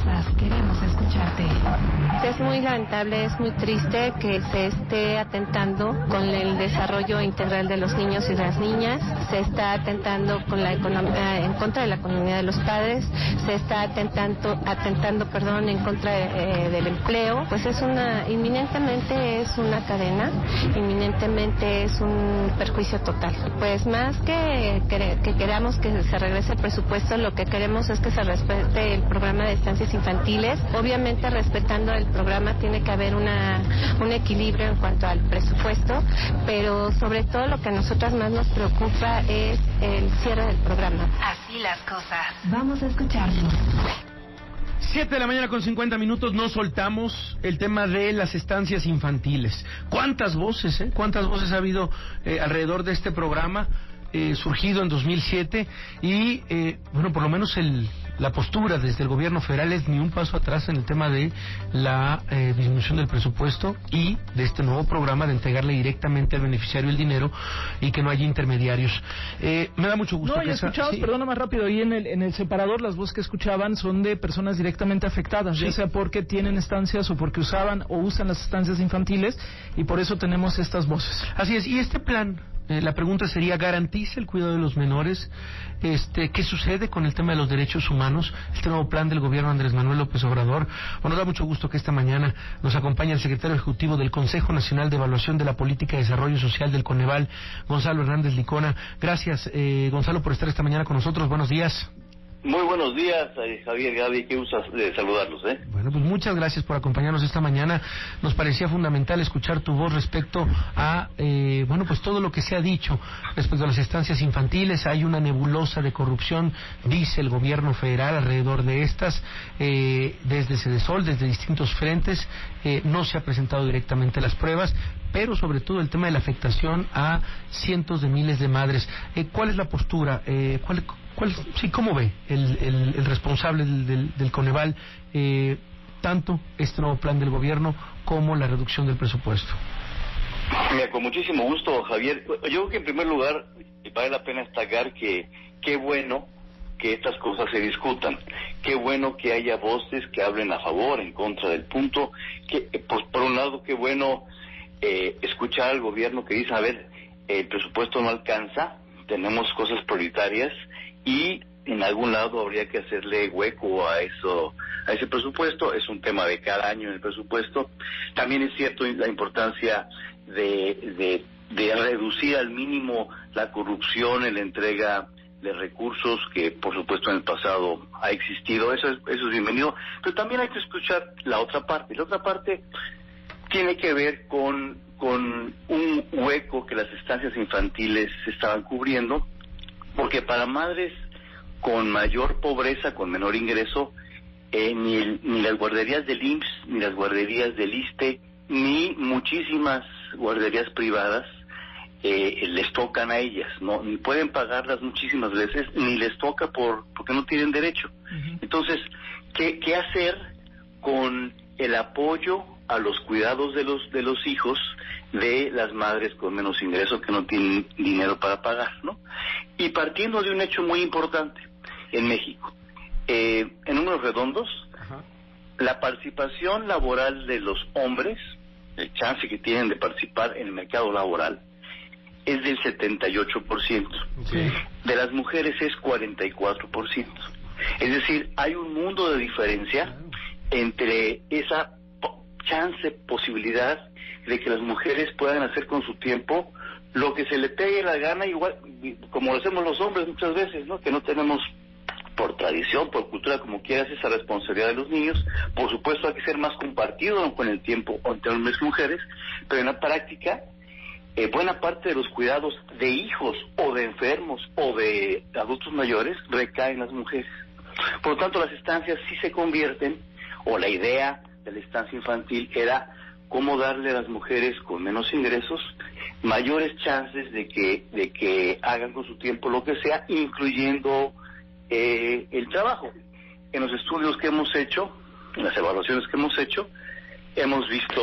cosas, queremos escucharte. Es muy lamentable, es muy triste que se esté atentando con el desarrollo integral de los niños y las niñas, se está atentando con la economía, en contra de la economía de los padres, se está atentando, en contra del empleo. Pues inminentemente es una cadena, inminentemente es un perjuicio total. Pues más que queramos que se regrese el presupuesto, lo que queremos es que se respete el programa de estancias infantiles. Obviamente respetando el programa tiene que haber un equilibrio en cuanto al presupuesto, pero sobre todo lo que a nosotras más nos preocupa es el cierre del programa. Así las cosas. Vamos a escucharlo. 7:50 a.m, no soltamos el tema de las estancias infantiles. ¿Cuántas voces ha habido alrededor de este programa? Surgido en 2007 y por lo menos la postura desde el gobierno federal es ni un paso atrás en el tema de la disminución del presupuesto y de este nuevo programa de entregarle directamente al beneficiario el dinero y que no haya intermediarios. Me da mucho gusto. No, y escuchabas, perdona más rápido, ahí en el separador las voces que escuchaban son de personas directamente afectadas, ya sea porque tienen estancias o porque usan las estancias infantiles, y por eso tenemos estas voces. Así es, y este plan, la pregunta sería, ¿garantiza el cuidado de los menores? ¿Qué sucede con el tema de los derechos humanos? Este nuevo plan del gobierno Andrés Manuel López Obrador. Nos da mucho gusto que esta mañana nos acompañe el secretario ejecutivo del Consejo Nacional de Evaluación de la Política de Desarrollo Social del Coneval, Gonzalo Hernández Licona. Gracias, Gonzalo, por estar esta mañana con nosotros. Buenos días. Muy buenos días, Javier, Gaby, qué gusto saludarlos, Bueno, pues muchas gracias por acompañarnos esta mañana. Nos parecía fundamental escuchar tu voz respecto a, pues todo lo que se ha dicho respecto a las estancias infantiles. Hay una nebulosa de corrupción, dice el gobierno federal, alrededor de estas, desde Sedesol, desde distintos frentes. No se ha presentado directamente las pruebas, pero sobre todo el tema de la afectación a cientos de miles de madres. ¿Cuál es la postura? ¿Cómo ve el responsable del Coneval tanto este nuevo plan del gobierno como la reducción del presupuesto? Mira, con muchísimo gusto, Javier. Yo creo que en primer lugar vale la pena destacar que qué bueno que estas cosas se discutan, qué bueno que haya voces que hablen a favor, en contra del punto, que por un lado qué bueno escuchar al gobierno que dice, a ver, el presupuesto no alcanza, tenemos cosas prioritarias y en algún lado habría que hacerle hueco a ese presupuesto. Es un tema de cada año en el presupuesto. También es cierto la importancia de reducir al mínimo la corrupción en la entrega de recursos que por supuesto en el pasado ha existido. Eso es bienvenido, pero también hay que escuchar la otra parte. La otra parte tiene que ver con un hueco que las estancias infantiles estaban cubriendo, porque para madres con mayor pobreza, con menor ingreso, ni las guarderías del IMSS, ni las guarderías del ISSSTE, ni muchísimas guarderías privadas les tocan a ellas, no, ni pueden pagarlas muchísimas veces, ni les toca porque no tienen derecho. Entonces, ¿qué hacer con el apoyo a los cuidados de los hijos de las madres con menos ingresos que no tienen dinero para pagar, ¿no? Y partiendo de un hecho muy importante en México, en números redondos, la participación laboral de los hombres, el chance que tienen de participar en el mercado laboral, es del 78%. Okay. De las mujeres es 44%. Es decir, hay un mundo de diferencia entre esa posibilidad de que las mujeres puedan hacer con su tiempo lo que se le pegue la gana, igual como lo hacemos los hombres muchas veces, ¿no? Que no tenemos por tradición, por cultura, como quieras, esa responsabilidad de los niños. Por supuesto hay que ser más compartido con el tiempo entre hombres y mujeres, pero en la práctica buena parte de los cuidados de hijos o de enfermos o de adultos mayores recaen en las mujeres. Por lo tanto, las estancias sí se convierten, o la idea de la estancia infantil era cómo darle a las mujeres con menos ingresos mayores chances de que hagan con su tiempo lo que sea, incluyendo el trabajo. En los estudios que hemos hecho, en las evaluaciones que hemos hecho, hemos visto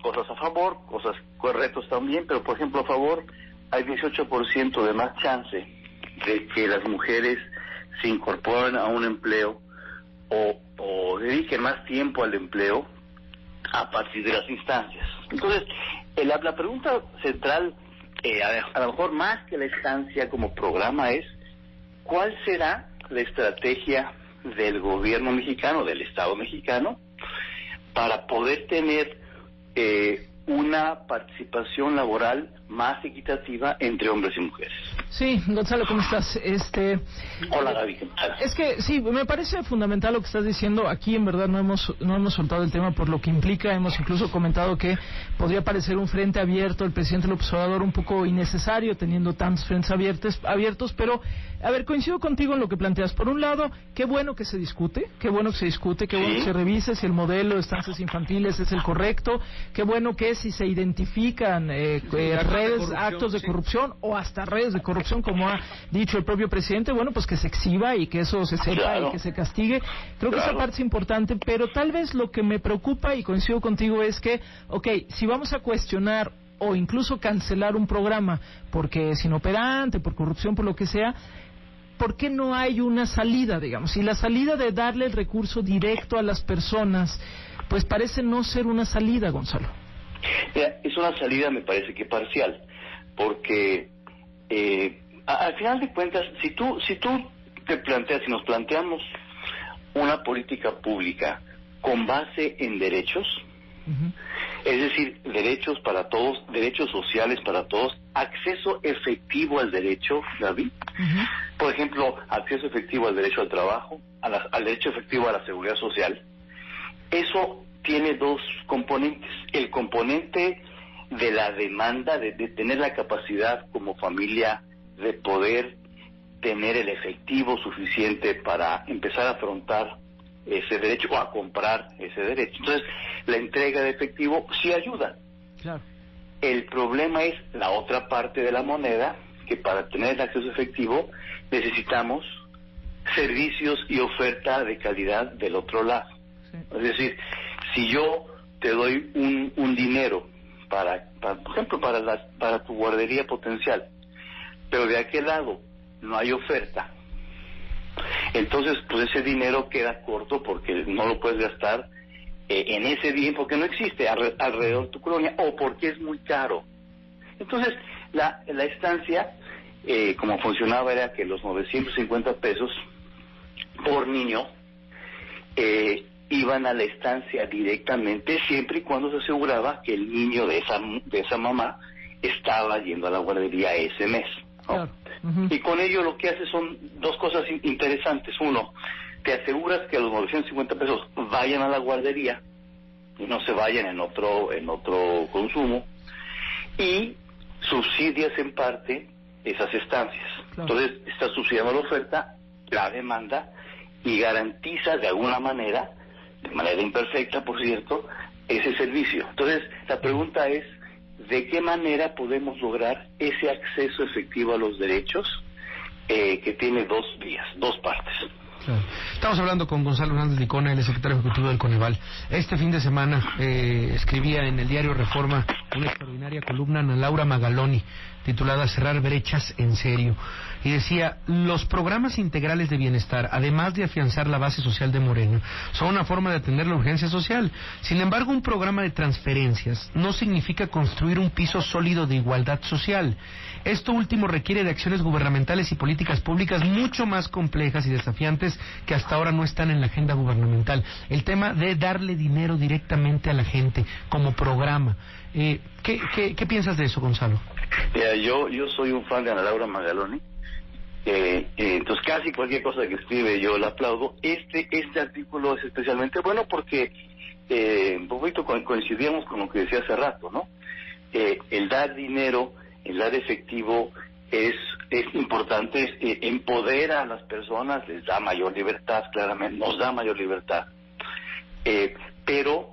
cosas a favor, cosas correctas también, pero por ejemplo a favor hay 18% de más chance de que las mujeres se incorporen a un empleo o o dedique más tiempo al empleo a partir de las instancias. Entonces, la pregunta central, a lo mejor más que la estancia como programa, es ¿cuál será la estrategia del gobierno mexicano, del Estado mexicano, para poder tener una participación laboral más equitativa entre hombres y mujeres? Sí, Gonzalo, ¿cómo estás? Hola, Gaby, ¿qué tal? Es que sí, me parece fundamental lo que estás diciendo. Aquí en verdad no hemos soltado el tema por lo que implica. Hemos incluso comentado que podría parecer un frente abierto, el presidente López Obrador, un poco innecesario teniendo tantos frentes abiertos, pero a ver, coincido contigo en lo que planteas. Por un lado, qué bueno que se discute, qué bueno que se revise si el modelo de estancias infantiles es el correcto, qué bueno que si se identifican redes, actos de corrupción o hasta redes de corrupción, como ha dicho el propio presidente, bueno, pues que se exhiba y que eso se sepa y que se castigue. Creo que esa parte es importante, pero tal vez lo que me preocupa, y coincido contigo, es que, si vamos a cuestionar o incluso cancelar un programa porque es inoperante, por corrupción, por lo que sea, ¿por qué no hay una salida, digamos? Y la salida de darle el recurso directo a las personas, pues parece no ser una salida, Gonzalo. Mira, es una salida, me parece que parcial, porque al final de cuentas, si tú te planteas, si nos planteamos una política pública con base en derechos, es decir, derechos para todos, derechos sociales para todos, acceso efectivo al derecho, Gaby, por ejemplo, acceso efectivo al derecho al trabajo, al derecho efectivo a la seguridad social, eso tiene dos componentes. El componente de la demanda, de tener la capacidad como familia de poder tener el efectivo suficiente para empezar a afrontar ese derecho o a comprar ese derecho. Entonces, la entrega de efectivo sí ayuda. Claro. El problema es la otra parte de la moneda, que para tener el acceso efectivo necesitamos servicios y oferta de calidad del otro lado. Sí. Es decir, si yo te doy un dinero para por ejemplo, para tu guardería potencial, pero de aquel lado no hay oferta, entonces pues ese dinero queda corto porque no lo puedes gastar en ese bien, porque no existe alrededor de tu colonia, o porque es muy caro. Entonces la estancia, como funcionaba, era que los 950 pesos por niño iban a la estancia directamente, siempre y cuando se aseguraba que el niño de esa mamá estaba yendo a la guardería ese mes, ¿no? Claro. Y con ello lo que hace son dos cosas interesantes. Uno, te aseguras que los 950 pesos vayan a la guardería y no se vayan en otro consumo, y subsidias en parte esas estancias. Claro. Entonces estás subsidiando la oferta, la demanda, y garantizas de alguna manera, de manera imperfecta por cierto, ese servicio. Entonces la pregunta es, ¿de qué manera podemos lograr ese acceso efectivo a los derechos que tiene dos vías, dos partes? Claro. Estamos hablando con Gonzalo Hernández Licona, el secretario ejecutivo del Coneval. Este fin de semana escribía en el diario Reforma una extraordinaria columna Ana Laura Magaloni, titulada Cerrar brechas en serio, y decía: los programas integrales de bienestar, además de afianzar la base social de Morena, son una forma de atender la urgencia social. Sin embargo, un programa de transferencias no significa construir un piso sólido de igualdad social. Esto último requiere de acciones gubernamentales y políticas públicas mucho más complejas y desafiantes que hasta ahora no están en la agenda gubernamental. El tema de darle dinero directamente a la gente como programa. ¿Qué piensas de eso, Gonzalo? Mira, yo soy un fan de Ana Laura Magaloni. Entonces casi cualquier cosa que escribe yo la aplaudo. Este artículo es especialmente bueno porque un poquito coincidíamos con lo que decía hace rato, ¿no? El dar dinero, el dar efectivo es importante, empodera a las personas, les da mayor libertad, claramente, nos da mayor libertad, pero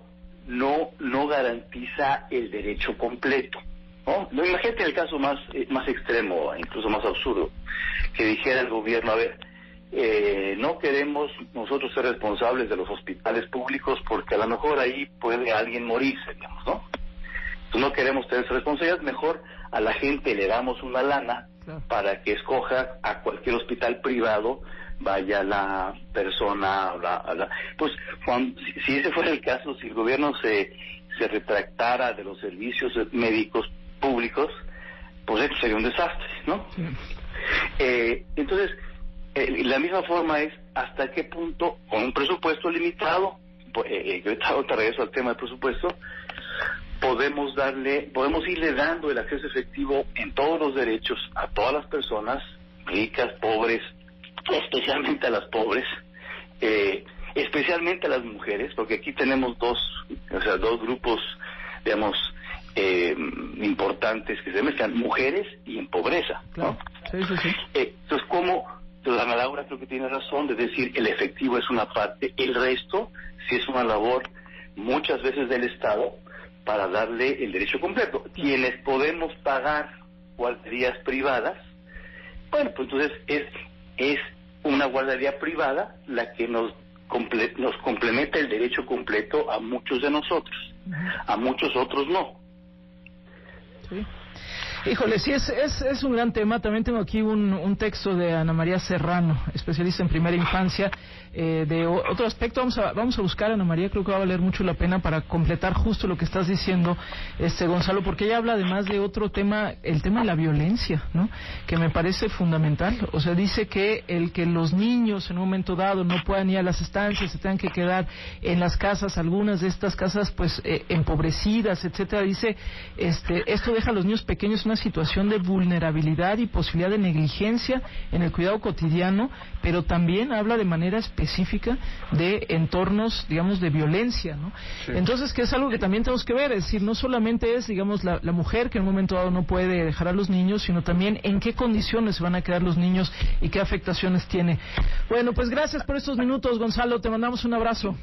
no garantiza el derecho completo, ¿no? Imagínate el caso más extremo, incluso más absurdo, que dijera el gobierno: a ver, no queremos nosotros ser responsables de los hospitales públicos porque a lo mejor ahí puede alguien morirse, digamos, ¿no? Entonces no queremos tener esa responsabilidad, mejor a la gente le damos una lana para que escoja a cualquier hospital privado vaya la persona, pues si ese fuera el caso, si el gobierno se retractara de los servicios médicos públicos, pues esto sería un desastre, ¿no? Sí. Entonces, la misma forma es hasta qué punto, con un presupuesto limitado, yo te regreso al tema del presupuesto, podemos irle dando el acceso efectivo en todos los derechos a todas las personas, ricas, pobres, especialmente a las pobres, especialmente a las mujeres, porque aquí tenemos dos grupos, digamos, importantes que se mezclan, mujeres y en pobreza, ¿no? Claro. Sí. Entonces, Ana Laura creo que tiene razón de decir el efectivo es una parte, el resto sí es una labor muchas veces del Estado para darle el derecho completo. Quienes podemos pagar guarderías privadas, bueno, pues entonces es una guardería privada la que nos complementa el derecho completo a muchos de nosotros, a muchos otros no. Sí. Híjole, sí, es un gran tema. También tengo aquí un texto de Ana María Serrano, especialista en primera infancia, de otro aspecto. Vamos a buscar a Ana María, creo que va a valer mucho la pena para completar justo lo que estás diciendo, Gonzalo, porque ella habla además de otro tema, el tema de la violencia, ¿no? Que me parece fundamental. O sea, dice que el que los niños en un momento dado no puedan ir a las estancias, se tengan que quedar en las casas, algunas de estas casas pues empobrecidas, etcétera. Dice, esto deja a los niños pequeños una situación de vulnerabilidad y posibilidad de negligencia en el cuidado cotidiano, pero también habla de manera específica de entornos, digamos, de violencia, ¿no? Sí. Entonces, que es algo que también tenemos que ver, es decir, no solamente es, digamos, la mujer que en un momento dado no puede dejar a los niños, sino también en qué condiciones van a quedar los niños y qué afectaciones tiene. Bueno, pues gracias por estos minutos, Gonzalo, te mandamos un abrazo.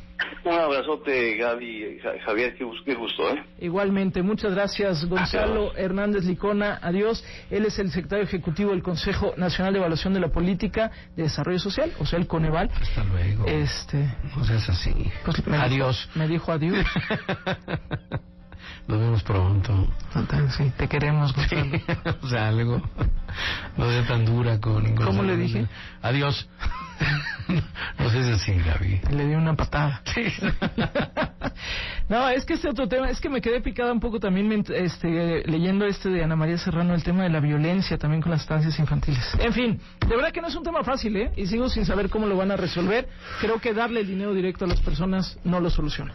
Un abrazote, Gaby, Javier, qué gusto, ¿eh? Igualmente, muchas gracias, Gonzalo Hernández Licona, adiós. Él es el secretario ejecutivo del Consejo Nacional de Evaluación de la Política de Desarrollo Social, o sea, el Coneval. Hasta luego. No seas así. Pues adiós. Me dijo adiós. Nos vemos pronto. Sí, te queremos, Gonzalo. Sí, o sea, algo. No sea tan dura con... ¿Cómo le dije? Adiós. No seas así, Gaby. Le di una patada. Sí. No, es que este otro tema, es que me quedé picada un poco también leyendo de Ana María Serrano, el tema de la violencia también con las estancias infantiles. En fin, de verdad que no es un tema fácil, ¿eh? Y sigo sin saber cómo lo van a resolver. Creo que darle el dinero directo a las personas no lo soluciona.